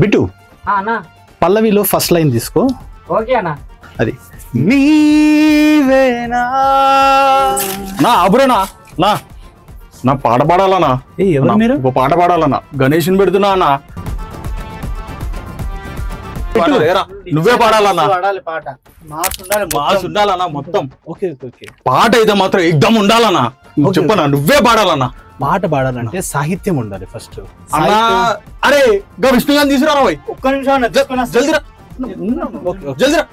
బిటు అన్నా పల్లవిలో first line తీసుకో. Okay అన్నా. అది నీవేనా నా అబురేనా నా నా పాట పాడాలనా? ఎవరు మీరు? ఒక పాట పాడాలన్నా. గణేష్ని పెడుతున్నా అన్నా. నువ్వే పాడాలన్నా. పాట మాస్ ఉండాలన్నా మొత్తం. Okay okay. పాట అయితే మాత్రం ఎగ్దమ్ ఉండాలన్నా. చెప్పనా నువ్వే పాడాలన్నా. పాట పాడాలంటే సాహిత్యం ఉండాలి ఫస్ట్ అన్నా. అరే గా విష్ణుగాని తీసుకురా పోయి. ఒక్క నిమిషం జల్దిరా జల్దిరా.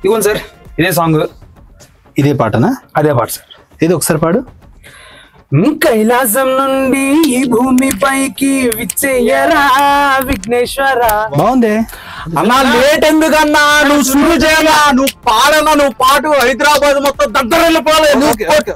ఇవ్వండి సార్, ఇదే సాంగ్. ఇదే పాటనా? అదే పాట సార్. ఇది ఒకసారి పాడు. కైలాసం నుండి ఈ భూమిపైకి విచ్చేయరా విఘ్నేశ్వర. బాగుంది అన్నా. లేట్ ఎందుకన్నా? నువ్వు సురు చేయనా? నువ్వు పాడనా? నువ్వు పాటు హైదరాబాద్ మొత్తం దగ్గర వెళ్ళిపోవాలి. నువ్వు కొట్టు.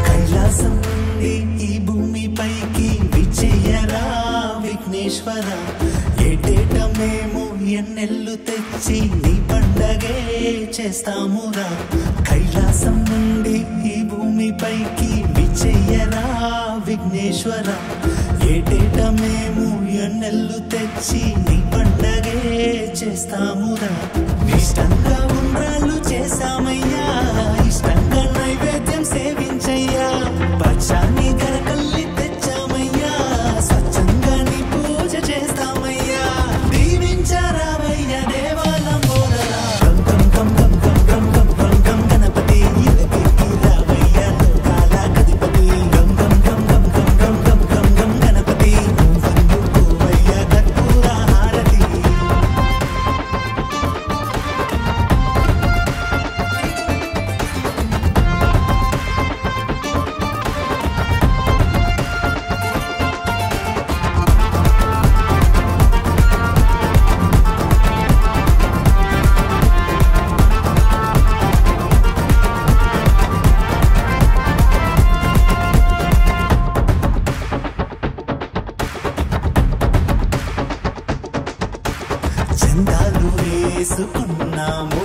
కైలాసం నుండి ఈ భూమిపైకి విజయరా విఘ్నేశ్వర. ఏటేట మేము ఎన్నెల్లు తెచ్చి నీ పండగే చేస్తామురా. కైలాసం నుండి ఈ భూమిపైకి విజయరా విఘ్నేశ్వర. ఏటేట మేము ఎన్నెల్లు తెచ్చి నీ పండగే చేస్తామురా. ఇష్టంగా ఉండ్రాళ్ళు చేశామయ్యా, ఇష్టంగా నైవేద్యం సేవించయ్యా. పచ్చాన్ని గరకల్లి తెచ్చామయ్యా, స్వచ్ఛంగా నీ పూజ చేస్తామయ్యా. దీవించరామయ్య దేవాలం బోధరా. గం గం గం గం గం గం గం గం గణపతి ఇలకి రామయ్య లోకాల గణపతి. గం గం గం గం గం గం గం గం గం గణపతి నువ్వయ్య కర్పూర హారతి. చందాలు వేసుకున్నాము